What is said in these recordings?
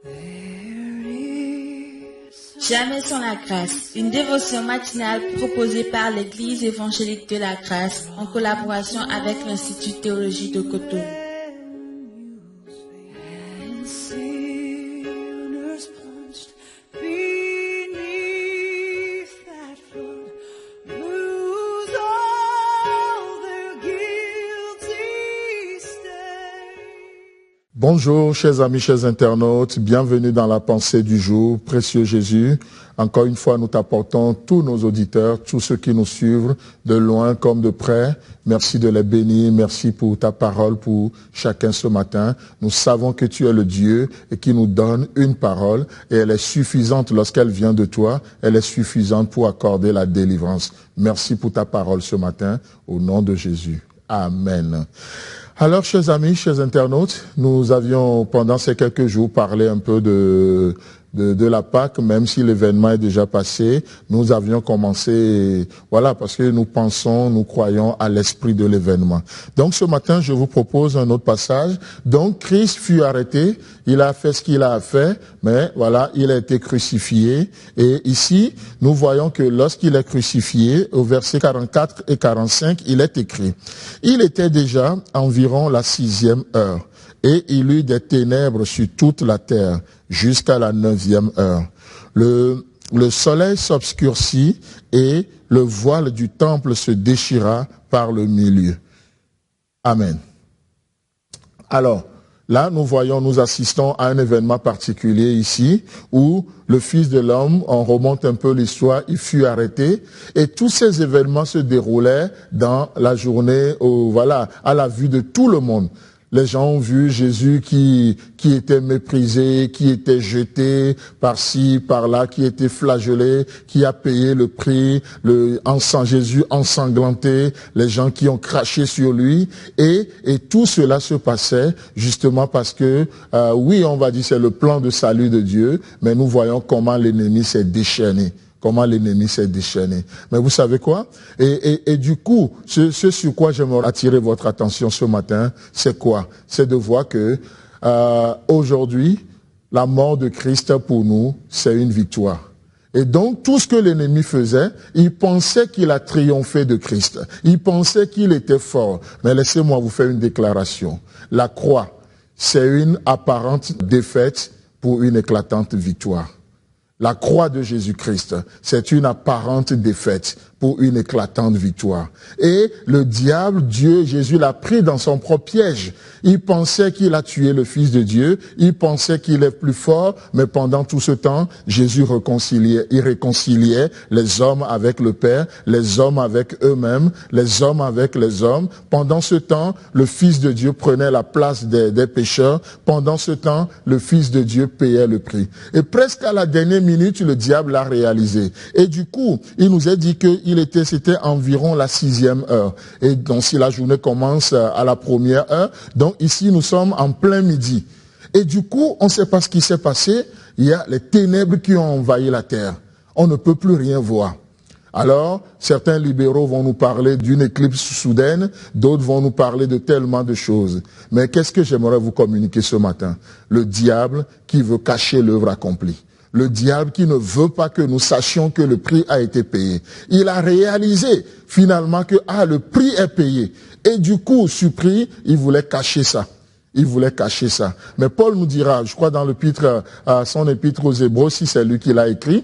Jamais sans la grâce, une dévotion matinale proposée par l'Église évangélique de la grâce en collaboration avec l'Institut Théologie de Cotonou. Bonjour, chers amis, chers internautes, bienvenue dans la pensée du jour, précieux Jésus. Encore une fois, nous t'apportons tous nos auditeurs, tous ceux qui nous suivent de loin comme de près. Merci de les bénir, merci pour ta parole, pour chacun ce matin. Nous savons que tu es le Dieu et qui nous donne une parole et elle est suffisante lorsqu'elle vient de toi. Elle est suffisante pour accorder la délivrance. Merci pour ta parole ce matin, au nom de Jésus. Amen. Alors, chers amis, chers internautes, nous avions pendant ces quelques jours parlé un peu de la Pâque, même si l'événement est déjà passé. Nous avions commencé, voilà, parce que nous pensons, nous croyons à l'esprit de l'événement. Donc, ce matin, je vous propose un autre passage. Donc, Christ fut arrêté, il a fait ce qu'il a fait, mais voilà, il a été crucifié. Et ici, nous voyons que lorsqu'il est crucifié, au verset 44 et 45, il est écrit: il était déjà environ la 6e heure. Et il eut des ténèbres sur toute la terre jusqu'à la 9e heure. Le soleil s'obscurcit et le voile du temple se déchira par le milieu. Amen. Alors, là, nous assistons à un événement particulier ici, où le Fils de l'homme, on remonte un peu l'histoire, il fut arrêté, et tous ces événements se déroulaient dans la journée, à la vue de tout le monde. Les gens ont vu Jésus qui était méprisé, qui était jeté par-ci, par-là, qui était flagellé, qui a payé le prix, Jésus ensanglanté, les gens qui ont craché sur lui. Et tout cela se passait justement parce que, oui, on va dire c'est le plan de salut de Dieu, mais nous voyons comment l'ennemi s'est déchaîné. Mais vous savez quoi? Et du coup, ce sur quoi j'aimerais attirer votre attention ce matin, c'est quoi? C'est de voir que aujourd'hui, la mort de Christ pour nous, c'est une victoire. Et donc, tout ce que l'ennemi faisait, il pensait qu'il a triomphé de Christ. Il pensait qu'il était fort. Mais laissez-moi vous faire une déclaration. La croix, c'est une apparente défaite pour une éclatante victoire. La croix de Jésus-Christ, c'est une apparente défaite pour une éclatante victoire. Et le diable, Dieu, Jésus l'a pris dans son propre piège. Il pensait qu'il a tué le Fils de Dieu, il pensait qu'il est plus fort, mais pendant tout ce temps, Jésus réconciliait les hommes avec le Père, les hommes avec eux-mêmes, les hommes avec les hommes. Pendant ce temps, le Fils de Dieu prenait la place des pécheurs. Pendant ce temps, le Fils de Dieu payait le prix. Et presque à la dernière minute, le diable l'a réalisé. Et du coup, il nous a dit que c'était environ la 6e heure. Et donc, si la journée commence à la 1re heure, donc ici, nous sommes en plein midi. Et du coup, on ne sait pas ce qui s'est passé. Il y a les ténèbres qui ont envahi la terre. On ne peut plus rien voir. Alors, certains libéraux vont nous parler d'une éclipse soudaine, d'autres vont nous parler de tellement de choses. Mais qu'est-ce que j'aimerais vous communiquer ce matin? Le diable qui veut cacher l'œuvre accomplie. Le diable qui ne veut pas que nous sachions que le prix a été payé. Il a réalisé finalement que le prix est payé. Et du coup, surpris, il voulait cacher ça. Mais Paul nous dira, je crois dans son épître aux Hébreux, si c'est lui qui l'a écrit,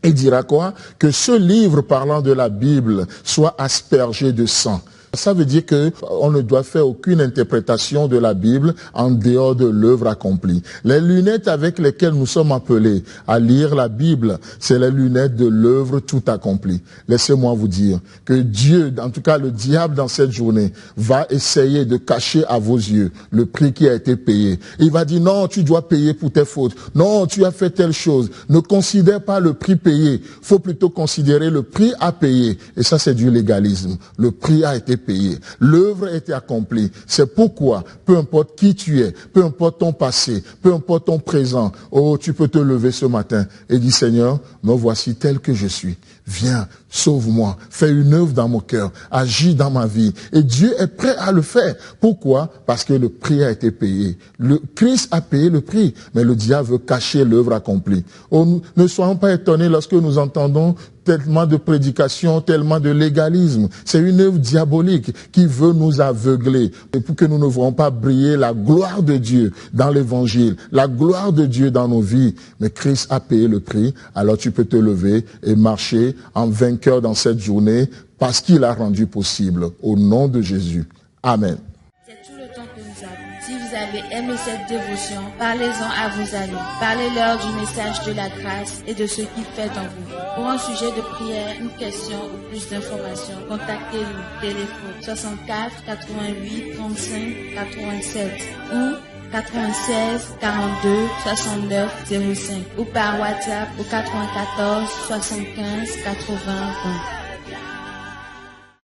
il dira quoi? Que ce livre parlant de la Bible soit aspergé de sang. Ça veut dire que on ne doit faire aucune interprétation de la Bible en dehors de l'œuvre accomplie. Les lunettes avec lesquelles nous sommes appelés à lire la Bible, c'est les lunettes de l'œuvre tout accomplie. Laissez-moi vous dire que Dieu, en tout cas le diable dans cette journée, va essayer de cacher à vos yeux le prix qui a été payé. Il va dire non, tu dois payer pour tes fautes. Non, tu as fait telle chose. Ne considère pas le prix payé. Faut plutôt considérer le prix à payer. Et ça, c'est du légalisme. Le prix a été payé. L'œuvre a été accomplie. C'est pourquoi, peu importe qui tu es, peu importe ton passé, peu importe ton présent, oh, tu peux te lever ce matin et dire, Seigneur, me voici tel que je suis. Viens, sauve-moi, fais une œuvre dans mon cœur, agis dans ma vie. Et Dieu est prêt à le faire. Pourquoi? Parce que le prix a été payé. Le Christ a payé le prix, mais le diable veut cacher l'œuvre accomplie. Oh, ne soyons pas étonnés lorsque nous entendons tellement de prédications, tellement de légalisme. C'est une œuvre diabolique qui veut nous aveugler et pour que nous ne voyons pas briller la gloire de Dieu dans l'évangile, la gloire de Dieu dans nos vies. Mais Christ a payé le prix, alors tu peux te lever et marcher en vainqueur dans cette journée parce qu'il a rendu possible. Au nom de Jésus. Amen. C'est tout le temps que nous avons. Si vous avez aimé cette dévotion, parlez-en à vos amis. Parlez-leur du message de la grâce et de ce qu'il fait en vous. Pour un sujet de prière, une question ou plus d'informations, contactez-nous. Téléphone 64 88 35 87 ou 96 42 69 05 ou par WhatsApp au 94 75 80 20.